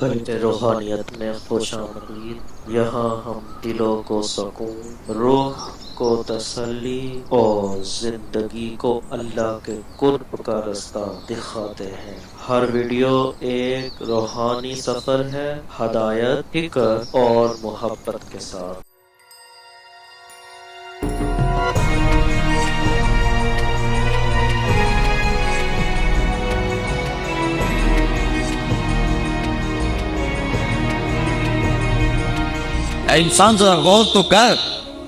قلب روحانیت میں خوش آمدید۔ یہاں ہم دلوں کو سکون، روح کو تسلی اور زندگی کو اللہ کے قرب کا رستہ دکھاتے ہیں۔ ہر ویڈیو ایک روحانی سفر ہے، ہدایت، حکمت اور محبت کے ساتھ۔ انسان ذرا غور تو کر،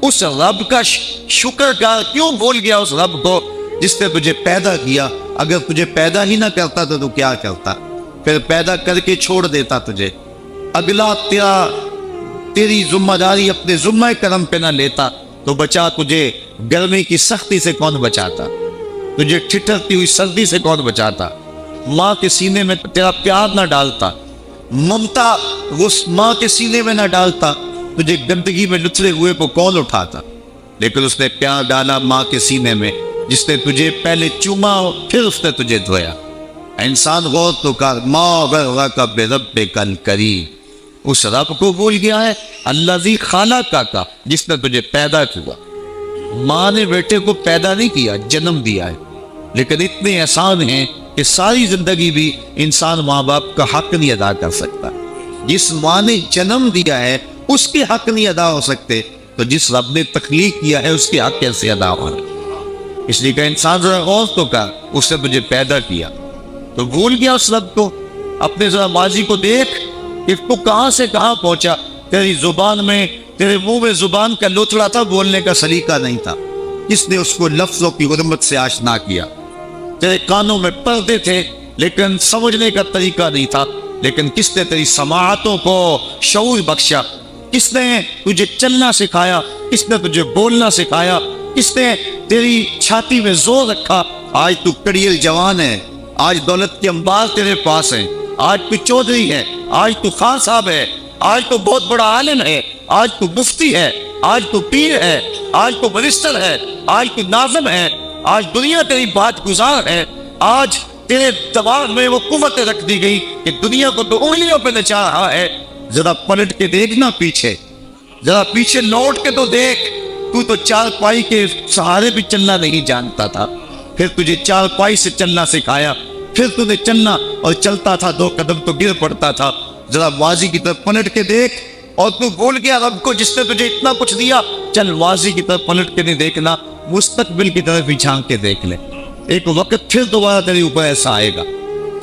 اس رب کا شکر کر، کیوں بھول گیا اس رب کو جس نے تجھے پیدا کیا؟ اگر تجھے پیدا ہی نہ کرتا تو کیا کرتا؟ پھر پیدا کر کے چھوڑ دیتا تجھے، اگلا تیری ذمہ داری اپنے ذمہ کرم پہ نہ لیتا تو بچا تجھے گرمی کی سختی سے کون بچاتا؟ تجھے ٹھٹھرتی ہوئی سردی سے کون بچاتا؟ ماں کے سینے میں تیرا پیار نہ ڈالتا، ممتا اس ماں کے سینے میں نہ ڈالتا، تجھے گندگی میں لتھڑے ہوئے کو کون اٹھاتا؟ لیکن اس نے پیار ڈالا ماں کے سینے میں، جس نے تجھے پہلے چوما پھر اس نے تجھے دھویا۔ انسان غور تو کر، ماں غرک بربک الکریم، اس رب کو بھول گیا ہے، الذی خلقک کا جس نے تجھے پیدا کیا۔ ماں نے بیٹے کو پیدا نہیں کیا، جنم دیا ہے، لیکن اتنے احسان ہیں کہ ساری زندگی بھی انسان ماں باپ کا حق نہیں ادا کر سکتا۔ جس ماں نے جنم دیا ہے اس کے حق نہیں ادا ہو سکتے، تو جس رب نے تخلیق کیا ہے اس کے حق کیسے ادا ہو؟ اس لیے کہ انسان ذرا غور تو کر، اس نے تجھے پیدا کیا تو بھول گیا اس رب کو۔ اپنے ذرا ماضی کو دیکھ کہ تو کہاں سے کہاں پہنچا۔ تیری زبان میں، تیرے منہ میں زبان کا لوتھڑا تھا، بولنے کا سلیقہ نہیں تھا، کس نے اس کو لفظوں کی حرمت سے آشنا کیا؟ تیرے کانوں میں پردے تھے لیکن سمجھنے کا طریقہ نہیں تھا، لیکن کس نے تیری سماعتوں کو شعور بخشا؟ کس نے تجھے چلنا سکھایا؟ کس نے تجھے بولنا سکھایا؟ کس نے تیری چھاتی میں زور رکھا؟ آج تو کڑیل جوان ہے، آج دولت کے انبار تیرے پاس ہیں، آج تو چودھری ہے، آج تو خان صاحب ہے، آج تو بہت بڑا عالم ہے، آج تو مفتی ہے، آج تو پیر ہے، آج تو منسٹر ہے، آج تو ناظم ہے، آج دنیا تیری بات گزار ہے، آج تیرے دماغ میں وہ قوت رکھ دی گئی کہ دنیا کو تو انگلیوں پہ نچا رہا ہے۔ ذرا پلٹ کے دیکھنا پیچھے، ذرا پیچھے لوٹ کے تو دیکھ، تو چار پائی کے سہارے بھی چلنا نہیں جانتا تھا، پھر تجھے چار پائی سے چلنا سکھایا، پھر تو نے چلنا اور چلتا تھا، دو قدم تو گر پڑتا تھا۔ ذرا ماضی کی طرف پلٹ کے دیکھ، اور تو بھول گیا رب کو جس نے تجھے اتنا کچھ دیا۔ چل ماضی کی طرف پلٹ کے نہیں دیکھنا، مستقبل کی طرف بھی جھانک کے دیکھ لے۔ ایک وقت پھر دوبارہ تیرے اوپر ایسا آئے گا،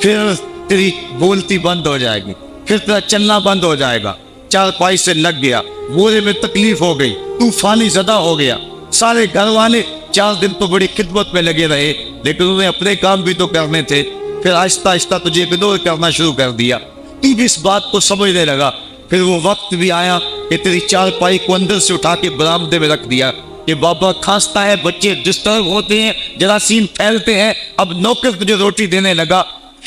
پھر تیری بولتی بند ہو جائے گی، پھر تیرا چلنا بند ہو جائے گا۔ چار پائی سے لگ گیا، بورے میں تکلیف ہو گئی، طوفانی زدہ ہو گیا۔ سارے گھر والے 4 دن تو بڑی خدمت میں لگے رہے، لیکن انہیں اپنے کام بھی تو کرنے تھے، پھر آہستہ آہستہ تجھے اگنور کرنا شروع کر دیا۔ تو بھی اس بات کو سمجھنے لگا، پھر وہ وقت بھی آیا کہ تیری چار پائی کو اندر سے اٹھا کے برآمدے میں رکھ دیا کہ بابا کھانستا ہے، بچے ڈسٹرب ہوتے ہیں، جراثیم پھیلتے ہیں۔ اب نوکر تجھے روٹی دینے لگا،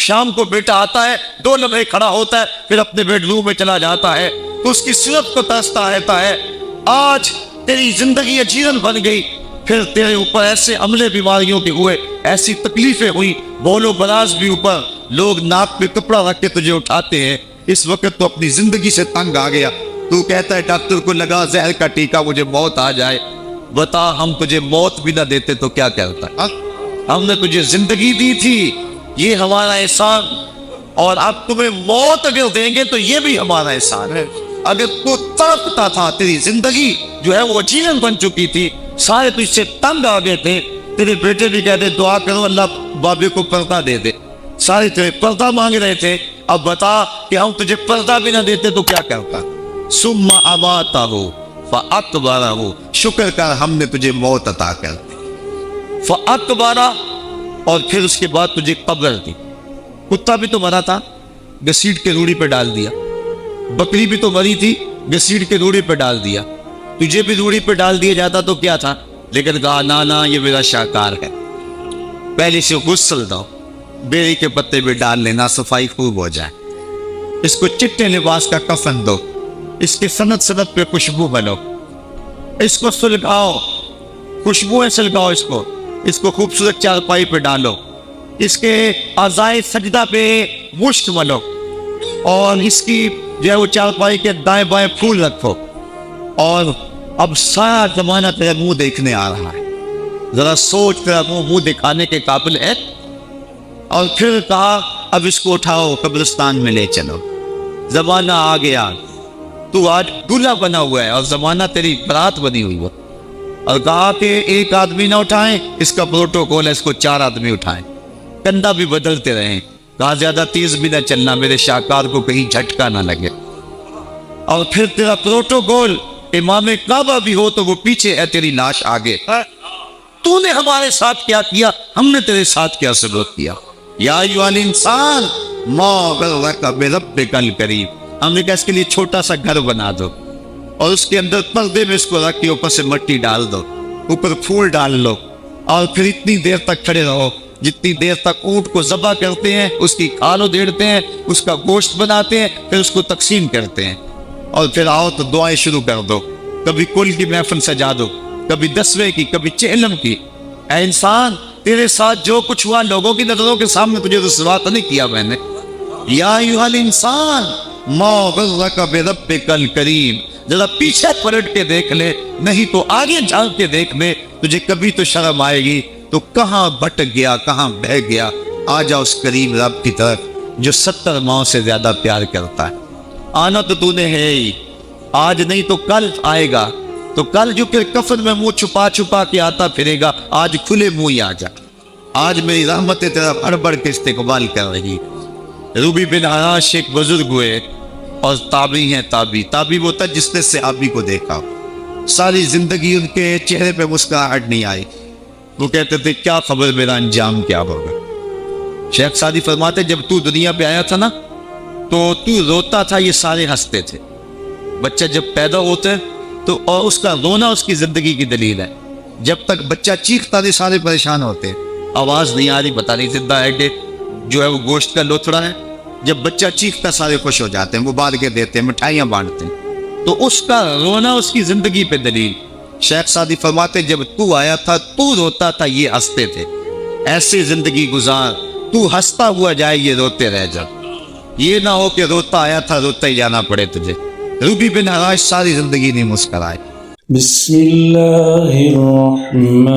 شام کو بیٹا آتا ہے، 2 لمحے کھڑا ہوتا ہے، پھر اپنے بیڈ روم میں چلا جاتا ہے، تو اس کی صورت کو ترستا رہتا ہے۔ آج تیری زندگی اجیرن بن گئی، پھر تیرے اوپر ایسے عملے بیماریوں کے ہوئے، ایسی تکلیفیں ہوئی، بول و براز بھی اوپر، لوگ ناک پہ کپڑا رکھ کے تجھے اٹھاتے ہیں۔ اس وقت تو اپنی زندگی سے تنگ آ گیا، تو کہتا ہے ڈاکٹر کو لگا زہر کا ٹیکہ، مجھے موت آ جائے۔ بتا ہم تجھے موت بھی نہ دیتے تو کیا کرتا؟ ہم نے تجھے زندگی دی تھی، یہ ہمارا احسان، اور اب تمہیں موت اگر دیں گے تو یہ بھی ہمارا احسان ہے۔ اگر تو تڑپتا تھا، تیری زندگی جو ہے وہ اجیرن بن چکی تھی، سارے تجھ سے تنگ آ گئے تھے، تیرے بیٹے بھی کہتے دعا کرو اللہ بابے کو پردہ دے دے، سارے تیرے پردہ مانگ رہے تھے۔ اب بتا کہ ہم تجھے پردہ بھی نہ دیتے تو کیا کرتا؟ ثم اماتہ فاقبرہ، شکر کر ہم نے تجھے موت عطا کر دی، فاقبرہ، اور پھر اس کے بعد تجھے قبر دی۔ کتا بھی تو مرا تھا، گھسیٹ کے روڑی پہ ڈال دیا، بکری بھی تو مری تھی، گھسیٹ کے روڑی پہ ڈال دیا، تجھے بھی روڑی پہ ڈال دیا جاتا تو کیا تھا؟ لیکن کہا نا یہ میرا شاہکار ہے، پہلے سے غسل دو، بیری کے پتے بھی ڈال لینا، صفائی خوب ہو جائے، اس کو چٹے لباس کا کفن دو، اس کے سند سند پہ خوشبو بنو، اس کو سلگاؤ، خوشبوئیں سلگاؤ، اس کو خوبصورت چارپائی پہ ڈالو، اس کے اعضائے سجدہ پہ مشک ملو، اور اس کی جو ہے وہ چارپائی کے دائیں بائیں پھول رکھو، اور اب سارا زمانہ تیرا منہ دیکھنے آ رہا ہے، ذرا سوچ تیرا منہ دکھانے کے قابل ہے؟ اور پھر کہا اب اس کو اٹھاؤ قبرستان میں لے چلو، زمانہ آ گیا، تو آج دلہا بنا ہوا ہے اور زمانہ تیری برات بنی ہوئی ہے۔ اور کہا کہ ایک آدمی نہ اٹھائیں، اس کا پروٹوکول ہے، اس کو 4 آدمی اٹھائیں، کندھا بھی بدلتے رہیں، کہا زیادہ تیز بھی نہ چلنا، میرے شاہکار کو کہیں جھٹکا نہ لگے۔ اور پھر تیرا پروٹوکول امام کعبہ بھی ہو تو وہ پیچھے ہے، تیری لاش آگے۔ تو نے ہمارے ساتھ کیا کیا، ہم نے تیرے ساتھ کیا سلوک کیا؟ یا ایھا الانسان ما غرک بربک الکریم، ہم نے کہا اس کے لیے چھوٹا سا گھر بنا دو اور اس کے اندر پردے میں اس کو رکھ کے اوپر سے مٹی ڈال دو، اوپر پھول ڈال لو، اور پھر اتنی دیر تک کھڑے رہو جتنی دیر تک اونٹ کو ذبح کرتے ہیں، اس کی کھال ادھیڑتے ہیں، اس کا گوشت بناتے ہیں، پھر اس کو تقسیم کرتے ہیں، اور پھر آؤ تو دعائیں شروع کر دو، کبھی کل کی محفل سجا دو، کبھی 10ویں کی، کبھی چہلم کی۔ اے انسان، تیرے ساتھ جو کچھ ہوا لوگوں کی نظروں کے سامنے تجھے رسوا تو نہیں کیا میں نے؟ یا ایھا الانسان ما غرک بربک الکریم، ذرا پیچھے پلٹ کے دیکھ لے، نہیں تو آگے جھانک کے دیکھ لے، تجھے کبھی تو شرم آئے گی۔ تو کہاں بھٹک گیا، کہاں بہ گیا؟ آ جا اس کریم رب کی طرف جو 70 ماؤں سے زیادہ پیار کرتا ہے۔ آنا تو نے ہے ہی، آج نہیں تو کل آئے گا، تو کل جو پھر کفن میں منہ چھپا چھپا کے آتا پھرے گا، آج کھلے منہ ہی آ جا۔ آج میری رحمتیں تیرا بڑھ بڑھ کے استقبال کر رہی۔ روبی بن حراش ایک بزرگ ہوئے اور تابعی ہیں۔ تابعی وہ تھا جس نے صحابی کو دیکھا، ساری زندگی ان کے چہرے پہ مسکراہٹ نہیں آئی، وہ کہتے تھے کیا خبر میرا انجام کیا ہوگا۔ شیخ سعدی فرماتے جب تو دنیا پہ آیا تھا نا تو روتا تھا، یہ سارے ہنستے تھے۔ بچہ جب پیدا ہوتا ہے تو اور اس کا رونا اس کی زندگی کی دلیل ہے، جب تک بچہ چیختا نہیں سارے پریشان ہوتے، آواز نہیں آ رہی، پتہ نہیں زندہ ہے کہ جو ہے وہ گوشت کا لوتھڑا ہے۔ جب بچہ چیختا سارے خوش ہو جاتے ہیں، مبارکیں دیتے ہیں، مٹھائیاں بانٹتے ہیں، تو اس کا رونا اس کی زندگی پہ دلیل۔ شیخ سعدی فرماتے جب تو آیا تھا تو روتا تھا، یہ ہنستے تھے، ایسی زندگی گزار تو ہنستا ہوا جائے، یہ روتے رہ جا، یہ نہ ہو کہ روتا آیا تھا روتا ہی جانا پڑے تجھے۔ روبی بن حراش ساری زندگی نہیں مسکرائے۔ بسم اللہ الرحمن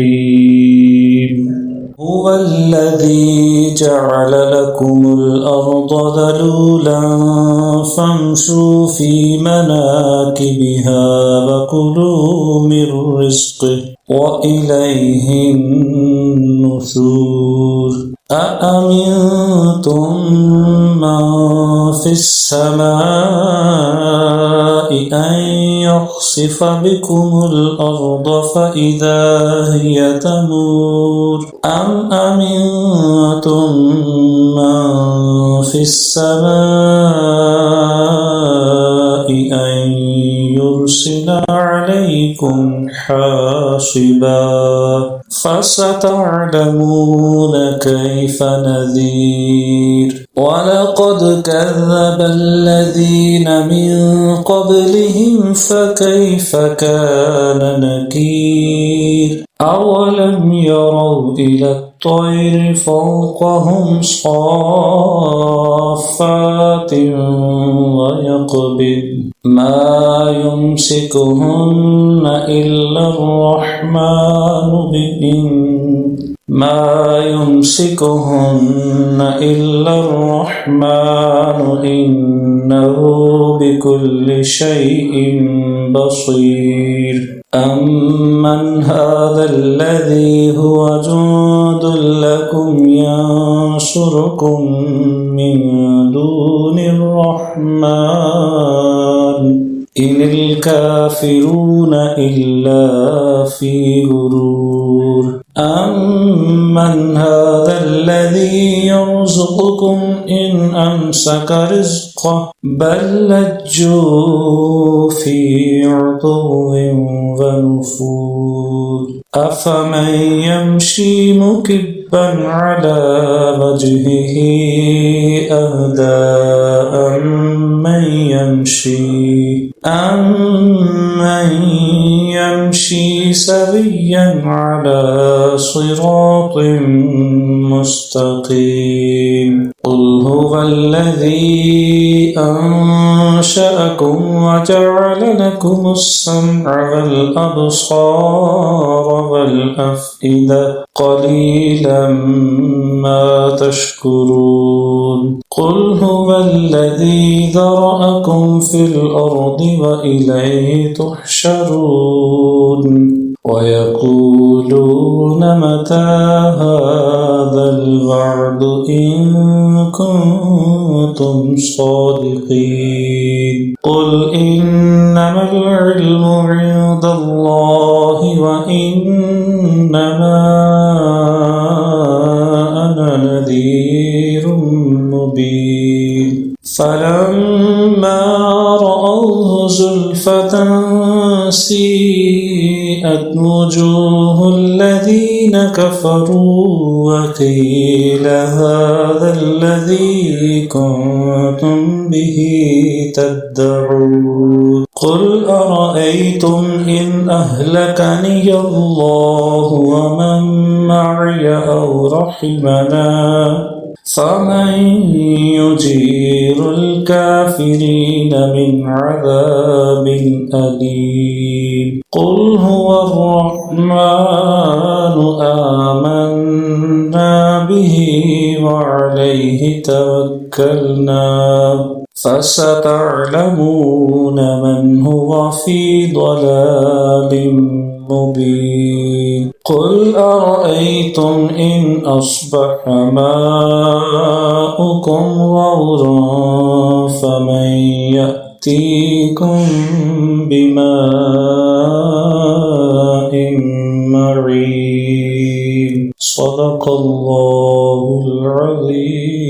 الرحیم هو الذي جعل لكم الأرض ذلولا فامشوا في مناكبها وكلوا من رزقه وإليه النشور أأمنتم من في السماء أن يخسف بكم الأرض فإذا هي تمور أم أمنتم من في السماء أن يرسل عليكم حاصبا فستعلمون كيف نذير ولقد كذب الذين من قبلهم فكيف كان نكير أولم يروا إلى الطير فوقهم صافات ويقبض ما يمسكهن إلا الرحمن إنه بكل شيء بصير أمن هذا الذي هو جند لكم ينصركم من دون الرحمن إن الكافرون إلا في غرور أمن هذا الذي يرزقكم إن أمسك رزقه بل لجوا في عتو ونفور أفمن يمشي مكبا على وجهه أهدى أمن يمشي سويا على صراط مستقيم الذي أنشأكم وجعل لكم السمع والأبصار والأفئدة قليلا ما تشكرون قل هو الذي ذرأكم في الأرض وإليه تحشرون ويقولون متى هذا الوعد إن كنتم صادقين قل إنما العلم عند الله وإنما أنا نذير مبين فلما رأوه زلفة سيئت وجوه الذين كفروا وقيل هذا الذي كنتم به تدعون قل أرأيتم إن أهلكني الله ومن معي أو رحمنا فمن يجير الكافرين من عذاب أليم قل هو الرحمن آمنا به وعليه توكلنا فستعلمون من هو في ضلال مبين قل أرأيتم إن أصبح ماؤكم غورا فمن يأتيكم بماء معين صدق الله العظيم